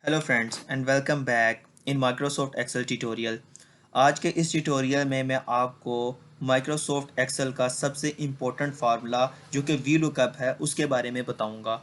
Hello friends and welcome back in Microsoft Excel tutorial. आज के इस ट्यूटोरियल में मैं आपको माइक्रोसॉफ्ट एक्सेल का सबसे इम्पोर्टेंट फार्मूला जो कि वी लुकअप है उसके बारे में बताऊंगा।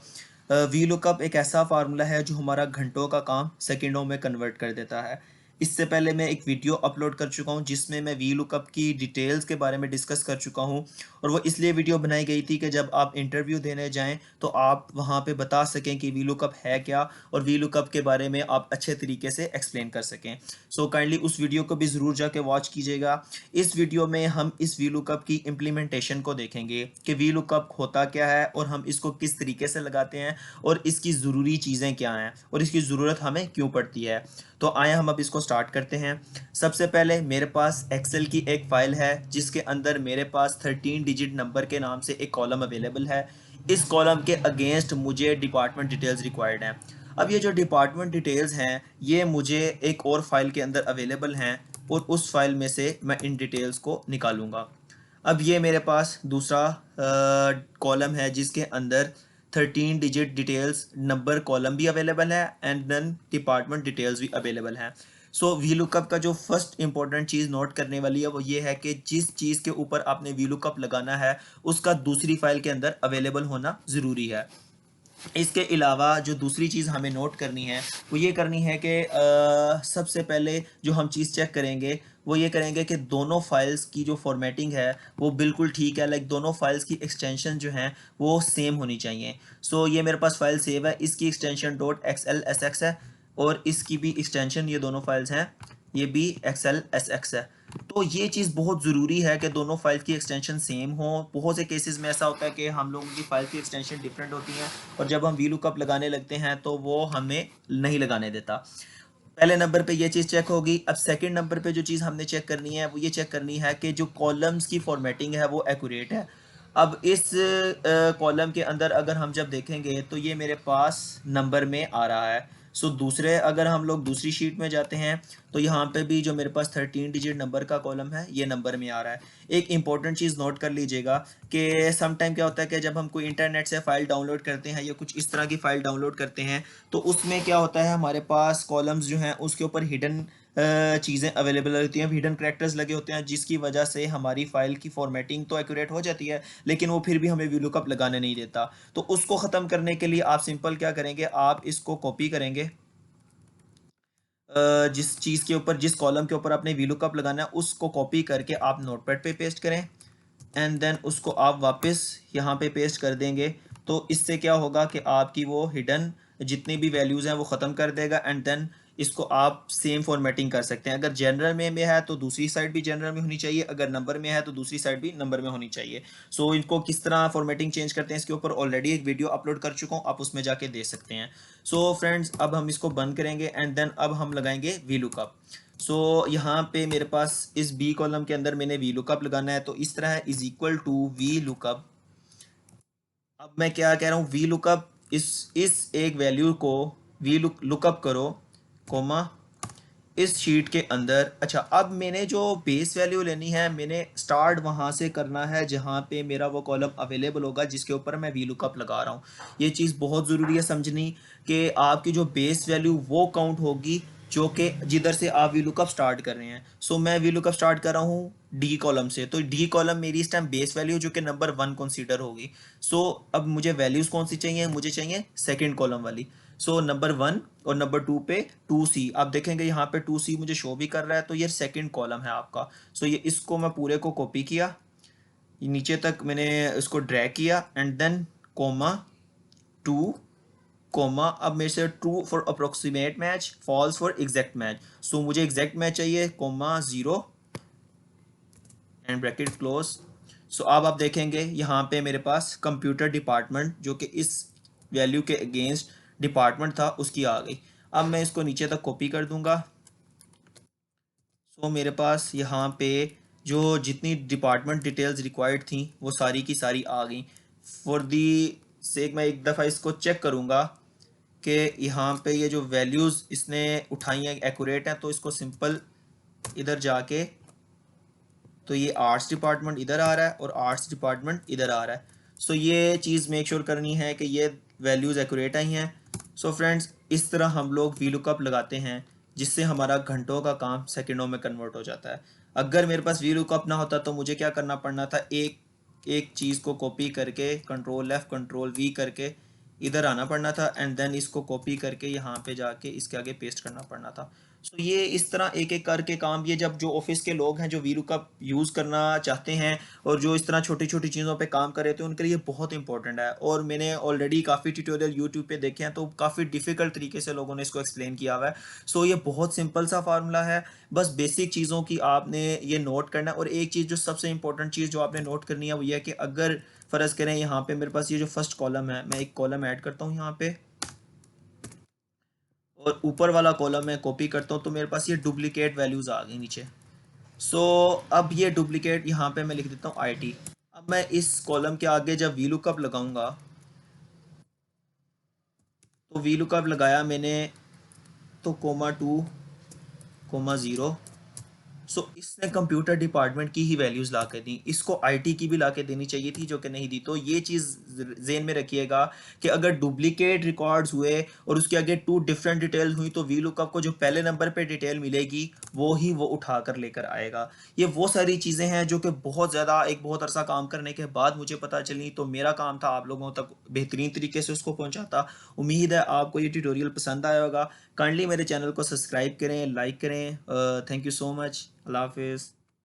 वी लुकअप एक ऐसा फार्मूला है जो हमारा घंटों का काम सेकंडों में कन्वर्ट कर देता है। इससे पहले मैं एक वीडियो अपलोड कर चुका हूं जिसमें मैं वी लुकअप की डिटेल्स के बारे में डिस्कस कर चुका हूं, और वो इसलिए वीडियो बनाई गई थी कि जब आप इंटरव्यू देने जाएं तो आप वहां पे बता सकें कि वी लुकअप है क्या, और वी लुकअप के बारे में आप अच्छे तरीके से एक्सप्लेन कर सकें। सो काइंडली उस वीडियो को भी ज़रूर जाके वॉच कीजिएगा। इस वीडियो में हम इस वी लुकअप की इम्प्लीमेंटेशन को देखेंगे कि वी लुकअप होता क्या है और हम इसको किस तरीके से लगाते हैं, और इसकी ज़रूरी चीज़ें क्या हैं और इसकी ज़रूरत हमें क्यों पड़ती है। तो आए हम अब इसको स्टार्ट करते हैं। सबसे पहले मेरे पास एक्सेल की एक फ़ाइल है जिसके अंदर मेरे पास 13 डिजिट नंबर के नाम से एक कॉलम अवेलेबल है। इस कॉलम के अगेंस्ट मुझे डिपार्टमेंट डिटेल्स रिक्वायर्ड हैं। अब ये जो डिपार्टमेंट डिटेल्स हैं ये मुझे एक और फाइल के अंदर अवेलेबल हैं, और उस फाइल में से मैं इन डिटेल्स को निकालूंगा। अब ये मेरे पास दूसरा कॉलम है जिसके अंदर 13 डिजिट डिटेल्स नंबर कॉलम भी अवेलेबल है एंड देन डिपार्टमेंट डिटेल्स भी अवेलेबल हैं। सो वी लुकअप का जो फर्स्ट इंपॉर्टेंट चीज़ नोट करने वाली है वो ये है कि जिस चीज़ के ऊपर आपने वी लुकअप लगाना है उसका दूसरी फाइल के अंदर अवेलेबल होना ज़रूरी है। इसके अलावा जो दूसरी चीज़ हमें नोट करनी है वो ये करनी है कि सबसे पहले जो हम चीज़ चेक करेंगे वो ये करेंगे कि दोनों फाइल्स की जो फॉर्मेटिंग है वो बिल्कुल ठीक है, लाइक दोनों फाइल्स की एक्सटेंशन जो हैं वो सेम होनी चाहिए। सो ये मेरे पास फाइल सेव है, इसकी extension dot XL S x है, और इसकी भी एक्सटेंशन, ये दोनों फाइल्स हैं, ये भी एक्सएल एस एक्स है। तो ये चीज़ बहुत ज़रूरी है कि दोनों फाइल की एक्सटेंशन सेम हो। बहुत से केसेस में ऐसा होता है कि हम लोगों की फाइल की एक्सटेंशन डिफरेंट होती हैं, और जब हम वी लुकअप लगाने लगते हैं तो वो हमें नहीं लगाने देता। पहले नंबर पे ये चीज़ चेक होगी। अब सेकंड नंबर पे जो चीज़ हमने चेक करनी है वो ये चेक करनी है कि जो कॉलम्स की फॉर्मेटिंग है वो एक्यूरेट है। अब इस कॉलम के अंदर अगर हम जब देखेंगे तो ये मेरे पास नंबर में आ रहा है। सो दूसरे अगर हम लोग दूसरी शीट में जाते हैं तो यहाँ पे भी जो मेरे पास 13 डिजिट नंबर का कॉलम है ये नंबर में आ रहा है। एक इंपॉर्टेंट चीज़ नोट कर लीजिएगा कि सम टाइम क्या होता है कि जब हम कोई इंटरनेट से फ़ाइल डाउनलोड करते हैं या कुछ इस तरह की फ़ाइल डाउनलोड करते हैं तो उसमें क्या होता है, हमारे पास कॉलम्स जो हैं उसके ऊपर हिडन चीज़ें अवेलेबल होती हैं, हिडन करैक्टर्स लगे होते हैं, जिसकी वजह से हमारी फ़ाइल की फॉर्मेटिंग तो एक्यूरेट हो जाती है लेकिन वो फिर भी हमें वी लुकअप लगाने नहीं देता। तो उसको ख़त्म करने के लिए आप सिंपल क्या करेंगे, आप इसको कॉपी करेंगे, जिस चीज़ के ऊपर, जिस कॉलम के ऊपर आपने वी लुकअप लगाना है उसको कॉपी करके आप नोटपैड पे पेस्ट करें, एंड देन उसको आप वापस यहाँ पे पेस्ट कर देंगे। तो इससे क्या होगा कि आपकी वो हिडन जितनी भी वैल्यूज़ हैं वो ख़त्म कर देगा, एंड देन इसको आप सेम फॉर्मेटिंग कर सकते हैं। अगर जनरल में है तो दूसरी साइड भी जनरल में होनी चाहिए, अगर नंबर में है तो दूसरी साइड भी नंबर में होनी चाहिए। सो इनको किस तरह फॉर्मेटिंग चेंज करते हैं इसके ऊपर ऑलरेडी एक वीडियो अपलोड कर चुका हूँ, आप उसमें जाके दे सकते हैं। सो फ्रेंड्स अब हम इसको बंद करेंगे एंड देन अब हम लगाएंगे वी लुकअप। सो यहाँ पे मेरे पास इस बी कॉलम के अंदर मैंने वी लुकअप लगाना है, तो इस तरह है is equal to V lookup. अब मैं क्या कह रहा हूँ, वी लुकअप इस एक वैल्यू को वी लुकअप करो, कोमा, इस शीट के अंदर। अच्छा, अब मैंने जो बेस वैल्यू लेनी है मैंने स्टार्ट वहाँ से करना है जहाँ पे मेरा वो कॉलम अवेलेबल होगा जिसके ऊपर मैं वी लुकअप लगा रहा हूँ। ये चीज़ बहुत ज़रूरी है समझनी कि आपकी जो बेस वैल्यू वो काउंट होगी जो कि जिधर से आप वी लुकअप स्टार्ट कर रहे हैं। सो मैं वी लुकअप स्टार्ट कर रहा हूँ डी कॉलम से, तो डी कॉलम मेरी इस टाइम बेस वैल्यू जो कि नंबर 1 कंसीडर होगी। सो अब मुझे वैल्यूज़ कौन सी चाहिए, मुझे चाहिए सेकेंड कॉलम वाली। सो नंबर 1 और नंबर 2 पे 2C, आप देखेंगे यहाँ पे 2C मुझे शो भी कर रहा है, तो ये सेकंड कॉलम है आपका। सो ये इसको मैं पूरे को कॉपी किया, नीचे तक मैंने इसको ड्रैग किया, एंड देन कोमा 2, कोमा, अब मेरे से true for approximate match, false for exact match. So मुझे एग्जैक्ट मैच चाहिए, comma 0 and bracket close. So अब आप देखेंगे यहाँ पे मेरे पास कंप्यूटर डिपार्टमेंट जो कि इस वैल्यू के अगेंस्ट डिपार्टमेंट था उसकी आ गई। अब मैं इसको नीचे तक कॉपी कर दूंगा। सो मेरे पास यहाँ पे जो जितनी डिपार्टमेंट डिटेल्स रिक्वायर्ड थी वो सारी की सारी आ गई। फॉर दी सेक मैं एक दफ़ा इसको चेक करूँगा कि यहाँ पे ये जो वैल्यूज़ इसने उठाई हैं एक्यूरेट हैं, तो इसको सिंपल इधर जाके, तो ये आर्ट्स डिपार्टमेंट इधर आ रहा है और आर्ट्स डिपार्टमेंट इधर आ रहा है। सो ये चीज़ मेक श्योर करनी है कि ये वैल्यूज़ एक्यूरेट आई हैं। सो फ्रेंड्स, इस तरह हम लोग वी लुकअप लगाते हैं जिससे हमारा घंटों का काम सेकंडों में कन्वर्ट हो जाता है। अगर मेरे पास वी लुकअप ना होता तो मुझे क्या करना पड़ना था, एक एक चीज़ को कॉपी करके कंट्रोल एफ कंट्रोल वी करके इधर आना पड़ना था, एंड देन इसको कॉपी करके यहाँ पे जाके इसके आगे पेस्ट करना पड़ना था। सो ये इस तरह एक एक करके काम, ये जब जो ऑफिस के लोग हैं जो वीलू का यूज़ करना चाहते हैं और जो इस तरह छोटी छोटी चीज़ों पे काम कर रहे थे, उनके लिए बहुत इंपॉर्टेंट है। और मैंने ऑलरेडी काफ़ी ट्यूटोरियल यूट्यूब पे देखे हैं, तो काफ़ी डिफ़िकल्ट तरीके से लोगों ने इसको एक्सप्लेन किया हुआ है। सो ये बहुत सिंपल सा फार्मूला है, बस बेसिक चीज़ों की आपने ये नोट करना है। और एक चीज़ जो सबसे इंपॉर्टेंट चीज़ जो आपने नोट करनी है वो ये है कि अगर फ़र्ज़ करें यहाँ पे मेरे पास ये जो फर्स्ट कॉलम है, मैं एक कॉलम ऐड करता हूँ यहाँ पे और ऊपर वाला कॉलम मैं कॉपी करता हूँ, तो मेरे पास ये डुप्लीकेट वैल्यूज़ आ गई नीचे। सो अब ये डुप्लीकेट यहाँ पे मैं लिख देता हूँ IT। अब मैं इस कॉलम के आगे जब वी लुकअप लगाऊंगा, तो वी लुकअप लगाया मैंने, तो कोमा 2 कोमा 0। सो इसने कंप्यूटर डिपार्टमेंट की ही वैल्यूज़ ला के दी, इसको IT की भी ला के देनी चाहिए थी जो कि नहीं दी। तो ये चीज़ जेन में रखिएगा कि अगर डुप्लीकेट रिकॉर्ड्स हुए और उसके आगे टू डिफरेंट डिटेल हुई, तो वी लुकअप को जो पहले नंबर पे डिटेल मिलेगी वो ही वो उठा कर लेकर आएगा। ये वो सारी चीज़ें हैं जो कि बहुत ज़्यादा एक बहुत अरसा काम करने के बाद मुझे पता चली, तो मेरा काम था आप लोगों तक बेहतरीन तरीके से उसको पहुंचाता। उम्मीद है आपको ये ट्यूटोरियल पसंद आया होगा। काइंडली मेरे चैनल को सब्सक्राइब करें, लाइक करें। Thank you so much. अल्लाह हाफिज़।